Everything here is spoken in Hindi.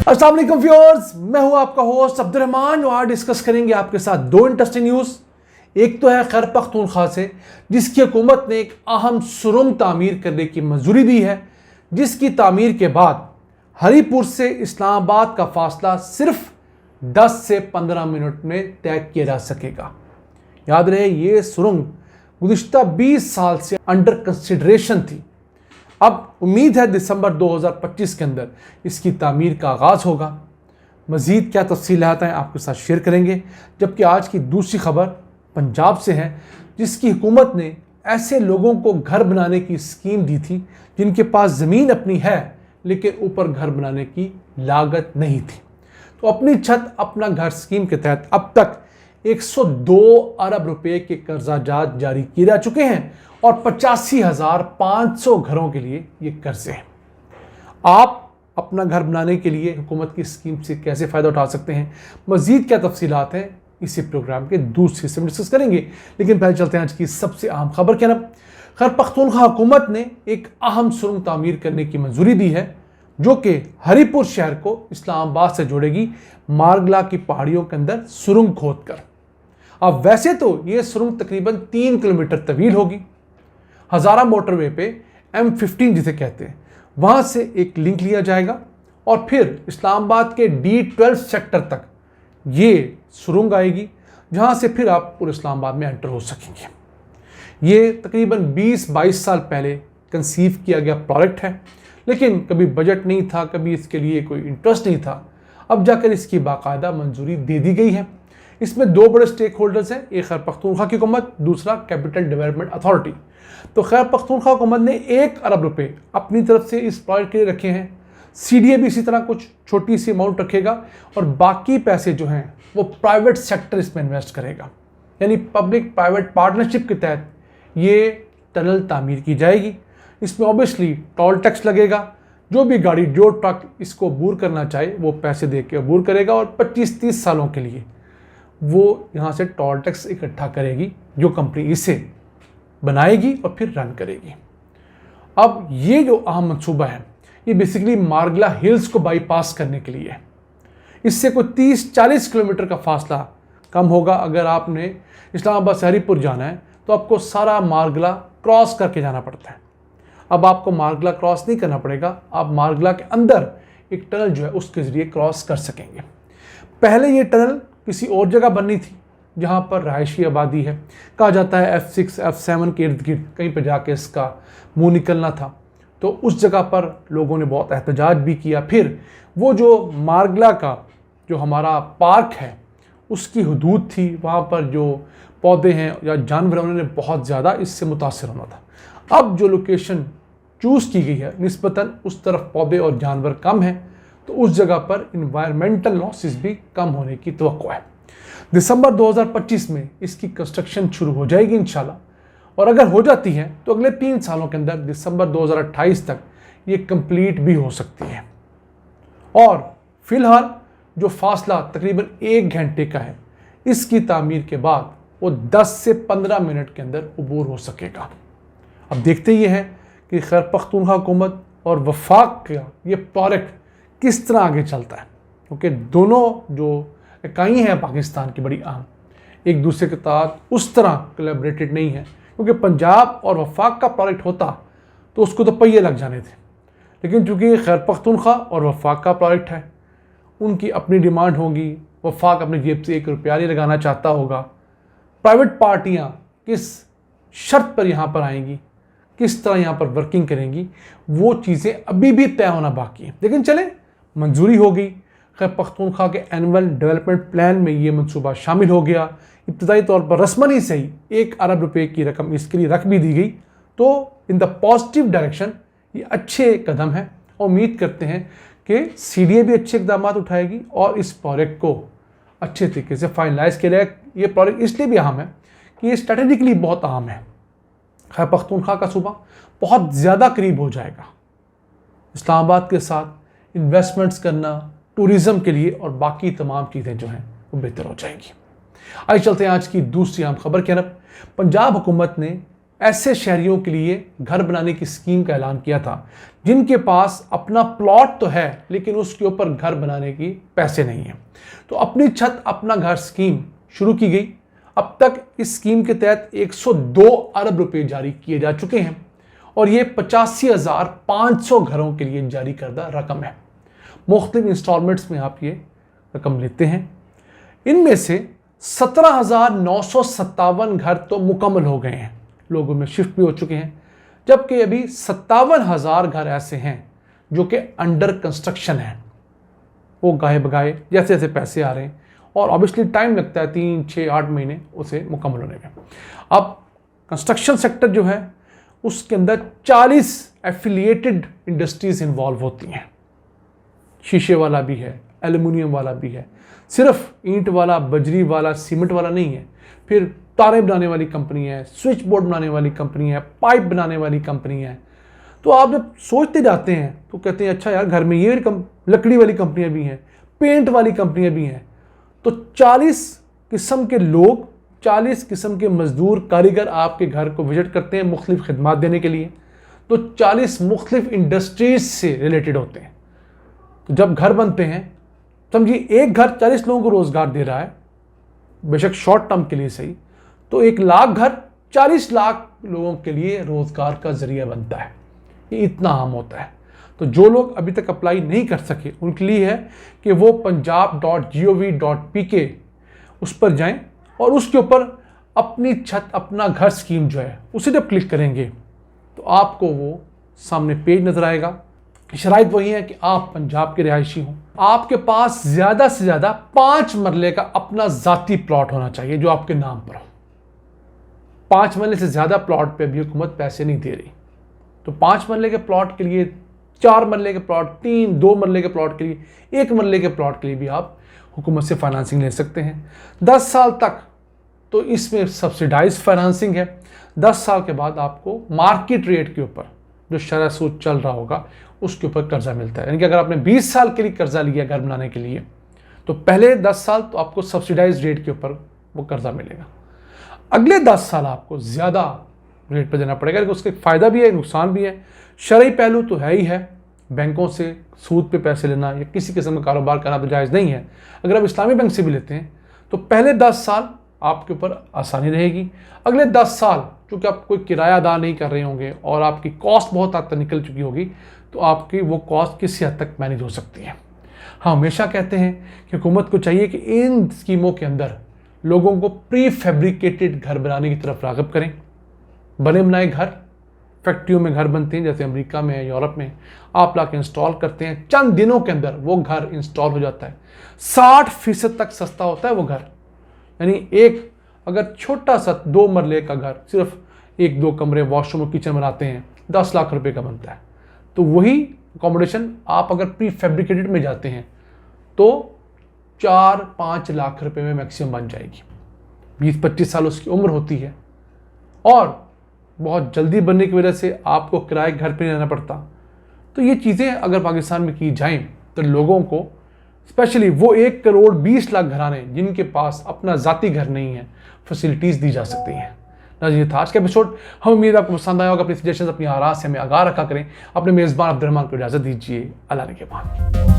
अस्सलाम वालेकुम व्यूअर्स, मैं हूं आपका होस्ट अब्दुर्रहमान और आज डिस्कस करेंगे आपके साथ दो इंटरेस्टिंग न्यूज़। एक तो है खैबर पख्तूनख्वा से, जिसकी हुकूमत ने एक अहम सुरंग तामीर करने की मंजूरी दी है, जिसकी तामीर के बाद हरीपुर से इस्लामाबाद का फासला सिर्फ 10 से 15 मिनट में तय किया जा सकेगा। याद रहे, ये सुरंग गुज़िश्ता 20 साल से अंडर कंसिडरेशन थी। अब उम्मीद है दिसंबर 2025 के अंदर इसकी तामीर का आगाज़ होगा। मज़ीद क्या तफ़सीलात हैं आपके साथ शेयर करेंगे। जबकि आज की दूसरी खबर पंजाब से है, जिसकी हुकूमत ने ऐसे लोगों को घर बनाने की स्कीम दी थी जिनके पास ज़मीन अपनी है लेकिन ऊपर घर बनाने की लागत नहीं थी। तो अपनी छत अपना घर स्कीम के तहत अब तक 102 अरब रुपए के कर्जाजात जारी किए जा चुके हैं और 85,500 घरों के लिए ये कर्जे हैं। आप अपना घर बनाने के लिए हुकूमत की स्कीम से कैसे फ़ायदा उठा सकते हैं, मज़ीद क्या तफसीलात हैं, इसी प्रोग्राम के दूसरे हिस्से में डिस्कस करेंगे। लेकिन पहले चलते हैं आज की सबसे अहम खबर की तरफ। खैबर पख्तूनख्वा हुकूमत ने एक अहम सुरंग तामीर करने की मंजूरी दी है, जो कि हरीपुर शहर को इस्लामाबाद से जोड़ेगी, मारगला की पहाड़ियों के अंदर सुरंग खोद कर। अब वैसे तो ये सुरंग तकरीबन 3 किलोमीटर तवील होगी। हज़ारा मोटरवे पे M15 जिसे कहते हैं, वहाँ से एक लिंक लिया जाएगा और फिर इस्लामाबाद के D12 सेक्टर तक ये सुरंग आएगी, जहाँ से फिर आप पूरे इस्लामाबाद में एंटर हो सकेंगे। ये तकरीबन 20-22 साल पहले कंसीव किया गया प्रोजेक्ट है, लेकिन कभी बजट नहीं था, कभी इसके लिए कोई इंटरेस्ट नहीं था। अब जाकर इसकी बाकायदा मंजूरी दे दी गई है। इसमें दो बड़े स्टेक होल्डर्स हैं, एक खैबर पख्तूनख्वा की हुकूमत, दूसरा कैपिटल डेवलपमेंट अथॉरिटी। तो खैबर पख्तूनख्वा हुकूमत ने 1 अरब रुपए अपनी तरफ से इस प्रोजेक्ट के लिए रखे हैं। CDA भी इसी तरह कुछ छोटी सी अमाउंट रखेगा और बाकी पैसे जो हैं वो प्राइवेट सेक्टर इसमें इन्वेस्ट करेगा। यानी पब्लिक प्राइवेट पार्टनरशिप के तहत ये टनल तामीर की जाएगी। इसमें ऑब्वियसली टोल टैक्स लगेगा। जो भी गाड़ी, जो ट्रक इसको अबूर करना चाहे वो पैसे दे के अबूर करेगा और 25-30 सालों के लिए वो यहाँ से टोल टैक्स इकट्ठा करेगी, जो कंपनी इसे बनाएगी और फिर रन करेगी। अब ये जो अहम मंसूबा है, ये बेसिकली मारगला हिल्स को बाईपास करने के लिए है। इससे कोई 30-40 किलोमीटर का फासला कम होगा। अगर आपने इस्लामाबाद से हरीपुर जाना है तो आपको सारा मारगला क्रॉस करके जाना पड़ता है। अब आपको मारगला क्रॉस नहीं करना पड़ेगा, आप मारगला के अंदर एक टनल जो है उसके ज़रिए क्रॉस कर सकेंगे। पहले ये टनल किसी और जगह बननी थी जहाँ पर रहायशी आबादी है। कहा जाता है F6 F7 के इर्द गिर्द कहीं पर जाके इसका मुंह निकलना था। तो उस जगह पर लोगों ने बहुत एहतजाज भी किया। फिर वो जो मारगला का जो हमारा पार्क है उसकी हदूद थी, वहाँ पर जो पौधे हैं या जानवर, उन्होंने बहुत ज़्यादा इससे मुतासर होना था। अब जो लोकेशन चूज़ की गई है निस्बतन उस तरफ पौधे और जानवर कम हैं, तो उस जगह पर इन्वायरमेंटल लॉसेस भी कम होने की तवक्को है। दिसंबर 2025 में इसकी कंस्ट्रक्शन शुरू हो जाएगी इंशाल्लाह, और अगर हो जाती है तो अगले 3 सालों के अंदर दिसंबर 2028 तक ये कंप्लीट भी हो सकती है। और फिलहाल जो फासला तकरीबन 1 घंटे का है, इसकी तामीर के बाद वो 10 से 15 मिनट के अंदर अबूर हो सकेगा। अब देखते ये हैं कि खैबर पख्तूनख्वा हुकूमत और वफाक का ये प्रोजेक्ट किस तरह आगे चलता है, क्योंकि दोनों जो इकाई हैं पाकिस्तान की बड़ी अहम, एक दूसरे के साथ उस तरह कोलैबोरेटेड नहीं है। क्योंकि पंजाब और वफाक का प्रोजेक्ट होता तो उसको तो पहिए लग जाने थे, लेकिन चूँकि खैबर पख्तूनख्वा और वफाक का प्रोजेक्ट है, उनकी अपनी डिमांड होगी। वफाक अपनी जेब से 1 रुपया नहीं लगाना चाहता होगा। प्राइवेट पार्टियाँ किस शर्त पर यहाँ पर आएंगी, किस तरह यहाँ पर वर्किंग करेंगी, वो चीज़ें अभी भी तय होना बाकी है। लेकिन चले, मंजूरी हो गई। खैबर पख्तूनख्वा के एनुअल डेवलपमेंट प्लान में ये मंसूबा शामिल हो गया। इब्तदाई तौर पर रस्मन ही सही 1 अरब रुपए की रकम इसके लिए रख भी दी गई। तो इन द पॉजिटिव डायरेक्शन ये अच्छे कदम हैं और उम्मीद करते हैं कि CDA भी अच्छे इकदाम उठाएगी और इस प्रोजेक्ट को अच्छे तरीके से फाइनलाइज किया जाए। ये प्रोजेक्ट इसलिए भी अहम है कि ये स्ट्रेटेजिकली बहुत अहम है। खैबर पख्तूनख्वा का सूबा बहुत ज़्यादा करीब हो जाएगा इस्लामाबाद के साथ। इन्वेस्टमेंट्स करना, टूरिज़म के लिए और बाकी तमाम चीज़ें जो हैं वो बेहतर हो जाएंगी। आइए चलते हैं आज की दूसरी अहम खबर की तरफ। पंजाब हुकूमत ने ऐसे शहरियों के लिए घर बनाने की स्कीम का ऐलान किया था जिनके पास अपना प्लॉट तो है लेकिन उसके ऊपर घर बनाने की पैसे नहीं है। तो अपनी छत अपना घर स्कीम शुरू की गई। अब तक इस स्कीम के तहत 102 अरब रुपए जारी किए जा चुके हैं और ये 85,500 घरों के लिए जारी करदा रकम है। मुख्तलिफ इंस्टॉलमेंट्स में आप ये रकम लेते हैं। इनमें से 17,957 घर तो मुकम्मल हो गए हैं, लोगों में शिफ्ट भी हो चुके हैं, जबकि अभी 57,000 घर ऐसे हैं जो कि अंडर कंस्ट्रक्शन हैं। वो गाहे बगाए जैसे जैसे पैसे आ रहे हैं और ऑब्वियसली टाइम लगता है 3, 6, 8 महीने उसे मुकम्मल होने में। अब कंस्ट्रक्शन सेक्टर जो है उसके अंदर 40 एफिलिएटेड इंडस्ट्रीज इन्वॉल्व होती हैं। शीशे वाला भी है, एल्युमिनियम वाला भी है, सिर्फ ईंट वाला, बजरी वाला, सीमेंट वाला नहीं है। फिर तारें बनाने वाली कंपनी है, स्विच बोर्ड बनाने वाली कंपनी है, पाइप बनाने वाली कंपनी है। तो आप जब सोचते जाते हैं तो कहते हैं अच्छा यार घर में ये लकड़ी वाली कंपनियां भी हैं, पेंट वाली कंपनियां भी हैं। तो 40 किस्म के लोग, 40 किस्म के मजदूर, कारीगर आपके घर को विजिट करते हैं मुख्तलिफ खिदमात देने के लिए। तो 40 मुख्तलिफ इंडस्ट्रीज से रिलेटेड होते हैं। तो जब घर बनते हैं, समझिए एक घर 40 लोगों को रोजगार दे रहा है, बेशक शॉर्ट टर्म के लिए सही, तो 1 लाख घर 40 लाख लोगों के लिए रोजगार का जरिया बनता है। ये इतना आम होता है। तो जो लोग अभी तक अप्लाई नहीं कर सके उनके लिए है कि वो punjab.gov.pk उस पर जाएं और उसके ऊपर अपनी छत अपना घर स्कीम जो है उसे जब क्लिक करेंगे तो आपको वो सामने पेज नजर आएगा। शराइत वही है कि आप पंजाब के रिहायशी हों, आपके पास ज़्यादा से ज़्यादा 5 मरले का अपना ज़ाती प्लॉट होना चाहिए जो आपके नाम पर हो। 5 मरले से ज़्यादा प्लॉट पे भी हुकूमत पैसे नहीं दे रही। तो 5 मरले के प्लॉट के लिए, 4 मरले के प्लॉट, 3, 2 मरले के प्लॉट के लिए, 1 मरले के प्लॉट के लिए भी आप हुकूमत से फाइनेंसिंग ले सकते हैं। 10 साल तक तो इसमें सब्सिडाइज फाइनेंसिंग है। 10 साल के बाद आपको मार्केट रेट के ऊपर जो शरह सूद चल रहा होगा उसके ऊपर कर्जा मिलता है। यानी कि अगर आपने 20 साल के लिए कर्जा लिया घर बनाने के लिए तो पहले 10 साल तो आपको सब्सिडाइज रेट के ऊपर वो कर्जा मिलेगा। अगले 10 साल आपको ज़्यादा रेट पर देना पड़ेगा, लेकिन उसके फ़ायदा भी है, नुकसान भी है। शरई पहलू तो है ही है, बैंकों से सूद पे पैसे लेना या किसी किस्म का कारोबार करना तो जायज़ नहीं है। अगर आप इस्लामी बैंक से भी लेते हैं तो पहले 10 साल आपके ऊपर आसानी रहेगी। अगले 10 साल चूँकि आप कोई किराया अदा नहीं कर रहे होंगे और आपकी कॉस्ट बहुत हद तक निकल चुकी होगी तो आपकी वो कॉस्ट किसी हद तक मैनेज हो सकती है। हाँ, हमेशा कहते हैं कि हुकूमत को चाहिए कि इन स्कीमों के अंदर लोगों को प्री फैब्रिकेटेड घर बनाने की तरफ राग़िब करें। बने बनाए घर फैक्ट्रियों में घर बनते हैं, जैसे अमेरिका में, यूरोप में। आप लाके इंस्टॉल करते हैं, चंद दिनों के अंदर वो घर इंस्टॉल हो जाता है। 60% तक सस्ता होता है वो घर। यानी एक अगर छोटा सा 2 मरले का घर, सिर्फ 1-2 कमरे, वॉशरूम और किचन बनाते हैं, 10 लाख रुपए का बनता है। तो वही अकोमोडेशन आप अगर प्री फैब्रिकेटेड में जाते हैं तो 4-5 लाख रुपए में मैक्सिमम बन जाएगी। 20-25 साल उसकी उम्र होती है और बहुत जल्दी बनने की वजह से आपको किराए घर पे नहीं रहना पड़ता। तो ये चीज़ें अगर पाकिस्तान में की जाएं तो लोगों को, स्पेशली वो 1 करोड़ 20 लाख घराने जिनके पास अपना ज़ाती घर नहीं है, फैसिलिटीज़ दी जा सकती हैं। नाज़रीन, था आज का एपिसोड। हम उम्मीद आपको पसंद आया होगा। अपनी सजेशन, अपनी आराज़ से हमें आगाह रखा करें। अपने मेज़बान अब्दुर्रहमान को इजाज़त दीजिए। अल्लाह ने के बाद।